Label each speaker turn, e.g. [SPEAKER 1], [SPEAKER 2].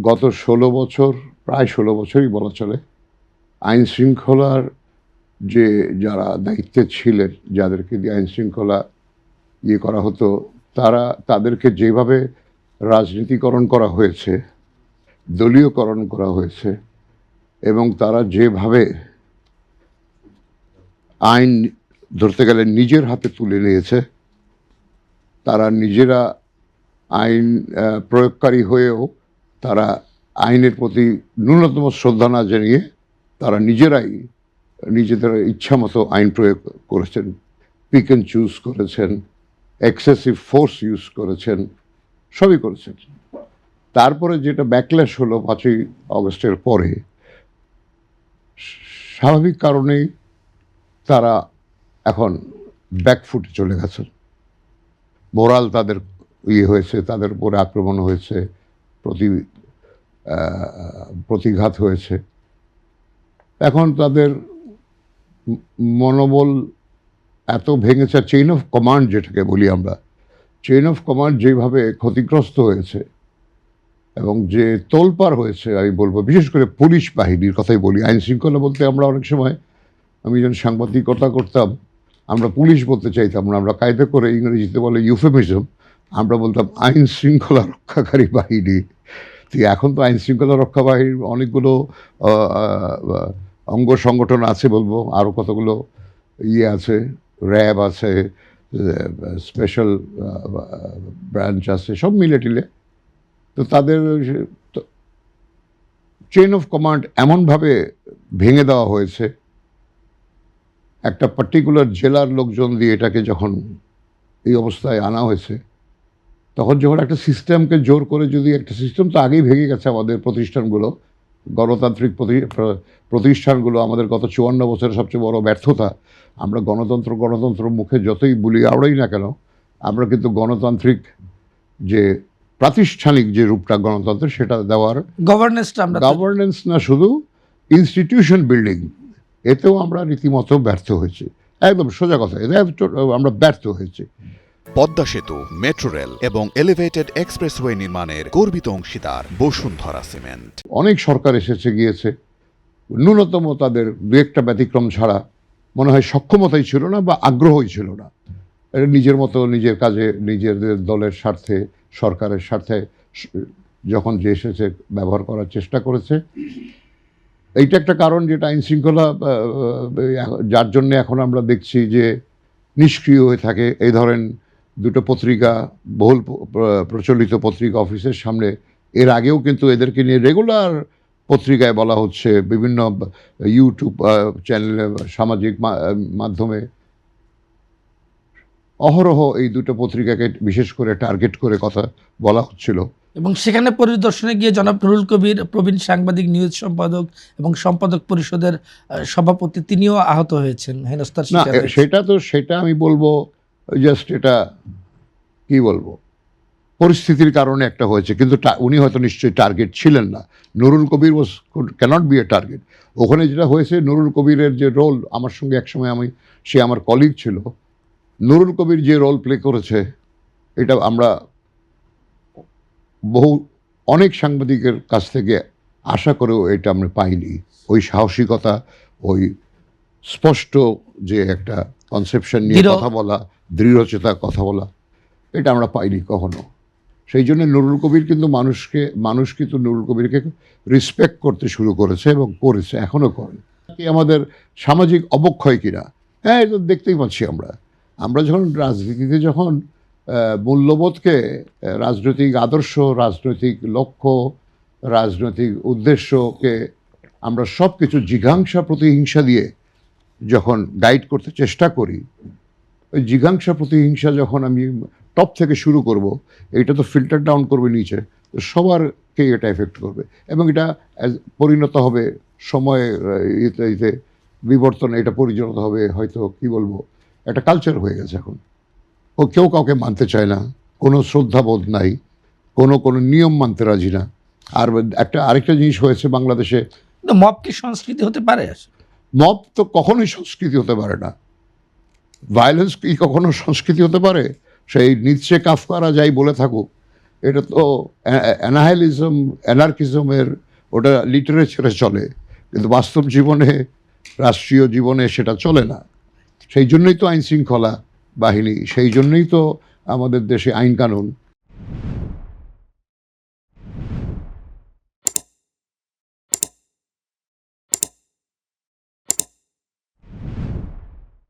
[SPEAKER 1] গত ১৬ বছর, প্রায় ১৬ বছরই বলা চলে, আইন শৃঙ্খলার যে যারা দায়িত্বে ছিলেন, যাদেরকে দিয়ে আইন শৃঙ্খলা করা হতো, তাদেরকে যেভাবে রাজনীতিকরণ করা হয়েছে, দলীয়করণ করা হয়েছে, এবং তারা যেভাবে আইন ধরতে গেলে নিজের হাতে তুলে নিয়েছে, তারা নিজেরা আইন প্রয়োগকারী হয়েও তারা আইনের প্রতি ন্যূনতম শ্রদ্ধা না জানিয়ে তারা নিজেরাই নিজেদের ইচ্ছামতো আইন প্রয়োগ করেছেন, পিক অ্যান্ড চুজ করেছেন, এক্সেসিভ ফোর্স ইউজ করেছেন, সবই করেছেন। তারপরে যেটা ব্যাকল্যাশ হলো ৫ই অগস্টের পরে, স্বাভাবিক কারণেই তারা এখন ব্যাকফুটে চলে গেছেন। মোরাল তাদের হয়েছে, তাদের উপরে আক্রমণ হয়েছে, প্রতিঘাত হয়েছে। এখন তাদের মনোবল এত ভেঙেছে, চেইন অফ কমান্ড যেটাকে বলি আমরা, চেইন অফ কমান্ড যেভাবে ক্ষতিগ্রস্ত হয়েছে এবং যে তোলপাড় হয়েছে, আমি বলবো বিশেষ করে পুলিশ বাহিনীর কথাই বলি। আইন শৃঙ্খলা বলতে আমরা অনেক সময়, আমি যখন সাংবাদিকতা করতাম, আমরা পুলিশ বলতে চাইতাম না, আমরা কায়দা করে, ইংরেজিতে বলে ইউফেমিজম, আমরা বলতাম আইন শৃঙ্খলা রক্ষাকারী বাহিনী। তো এখন তো আইন শৃঙ্খলা রক্ষা বাহিনীর অনেকগুলো অঙ্গ সংগঠন আছে, বলবো আরও কতগুলো আছে, র্যাব আছে, স্পেশাল ব্রাঞ্চ আছে, সব মিলে টিলে। তো তাদের চেইন অফ কমান্ড এমনভাবে ভেঙে দেওয়া হয়েছে, একটা পার্টিকুলার জেলার লোকজন দিয়ে এটাকে যখন এই অবস্থায় আনা হয়েছে, তখন যখন একটা সিস্টেমকে জোর করে, যদি একটা সিস্টেম তো আগেই ভেঙে গেছে, আমাদের প্রতিষ্ঠানগুলো, গণতান্ত্রিক প্রতিষ্ঠানগুলো, আমাদের গত ৫৪ বছরের সবচেয়ে বড় ব্যর্থতা। আমরা গণতন্ত্র মুখে যতই বলি আওড়াই না কেন, আমরা কিন্তু গণতান্ত্রিক যে প্রাতিষ্ঠানিক যে রূপটা গণতন্ত্রের, সেটা দেওয়ার গভর্নেন্স না, শুধু ইনস্টিটিউশন বিল্ডিং, এতেও আমরা রীতিমতো ব্যর্থ হয়েছি। একদম সোজা কথা, এতে আমরা ব্যর্থ হয়েছি।
[SPEAKER 2] পদ্মা সেতু, মেট্রো রেল এবং এলিভেটেড এক্সপ্রেসওয়ে নির্মাণের গর্বিত অংশীদার বসুন্ধরা সিমেন্ট।
[SPEAKER 1] অনেক সরকার এসেছে গিয়েছে, ন্যূনতম তাদের দু একটা ব্যতিক্রম ছাড়া মনে হয় সক্ষমতাই ছিল না বা আগ্রহই ছিল না। এটা নিজের মতো নিজের কাজে, নিজেদের দলের স্বার্থে, সরকারের স্বার্থে যখন যে এসেছে ব্যবহার করার চেষ্টা করেছে। এইটা একটা কারণ, যেটা আইন শৃঙ্খলা, যার জন্য এখন আমরা দেখছি যে নিষ্ক্রিয় হয়ে থাকে। এই ধরেন দুটো পত্রিকা, বহুল প্রচলিত পত্রিকা অফিসের সামনে, এর আগেও কিন্তু এদেরকে নিয়ে রেগুলার পত্রিকায় বলা হচ্ছে, বিভিন্ন ইউটিউব চ্যানেলে, সামাজিক মাধ্যমে অহরহ এই দুটো পত্রিকাকে বিশেষ করে টার্গেট করে কথা বলা হচ্ছিল।
[SPEAKER 3] এবং সেখানে পরিদর্শনে গিয়ে জনাব নুরুল কবির, প্রবীণ সাংবাদিক, নিউজ সম্পাদক এবং সম্পাদক পরিষদের সভাপতি, তিনিও আহত হয়েছেন, হেনস্থার শিকার হয়েছেন।
[SPEAKER 1] সেটা আমি বলবো জাস্ট, এটা কি বলবো, পরিস্থিতির কারণে একটা হয়েছে, কিন্তু উনি হয়তো নিশ্চয়ই টার্গেট ছিলেন না। নুরুল কবির ক্যানট বি এ টার্গেট। ওখানে যেটা হয়েছে, নুরুল কবিরের যে রোল, আমার সঙ্গে একসময় সে আমার কলিগ ছিল, নুরুল কবির যে রোল প্লে করেছে, এটা আমরা অনেক সাংবাদিকের কাছ থেকে আশা করেও এটা আমরা পাইনি। ওই সাহসিকতা, ওই স্পষ্ট যে একটা কনসেপশন নিয়ে কথা বলা, দৃঢ়চেতা কথা বলা, এটা আমরা পাইনি কখনো। সেই জন্য নুরুল কবির কিন্তু মানুষ কিন্তু নুরুল কবিরকে রেসপেক্ট করতে শুরু করেছে এবং করেছে, এখনও করে। আমাদের সামাজিক অবক্ষয় কিনা, হ্যাঁ, এটা দেখতেই পাচ্ছি আমরা যখন রাজনীতিতে, যখন মূল্যবোধকে, রাজনৈতিক আদর্শ, রাজনৈতিক লক্ষ্য, রাজনৈতিক উদ্দেশ্যকে আমরা সব কিছু জিঘাংসা প্রতিহিংসা দিয়ে যখন গাইড করতে চেষ্টা করি, ওই জিঘাংসা প্রতিহিংসা যখন আমি টপ থেকে শুরু করব, এটা তো ফিল্টার ডাউন করবে নিচে, তো সবারকে এটা এফেক্ট করবে এবং এটা পরিণত হবে সময়ে এতে বিবর্তন, এটা পরিণত হবে হয়তো, কি বলবো, একটা কালচার হয়ে গেছে এখন। কেউ কাউকে মানতে চায় না, কোনো শ্রদ্ধাবোধ নাই, কোনো নিয়ম মানতে রাজি না। আর আরেকটা জিনিস হয়েছে বাংলাদেশে,
[SPEAKER 3] মব কি সংস্কৃতি হতে পারে?
[SPEAKER 1] মব তো কখনোই সংস্কৃতি হতে পারে না। ভায়োলেন্স কি কখনো সংস্কৃতি হতে পারে? সেই নিচ্ছে কাফকারা যাই বলে থাকুক, এটা তো অ্যানাহাইলিজম, অ্যানার্কিজমের ওটা লিটারেচারে চলে, কিন্তু বাস্তব জীবনে, রাষ্ট্রীয় জীবনে সেটা চলে না। সেই জন্যই তো আইন শৃঙ্খলা বাহিনী, সেই জন্যই তো আমাদের দেশে আইন কানুন।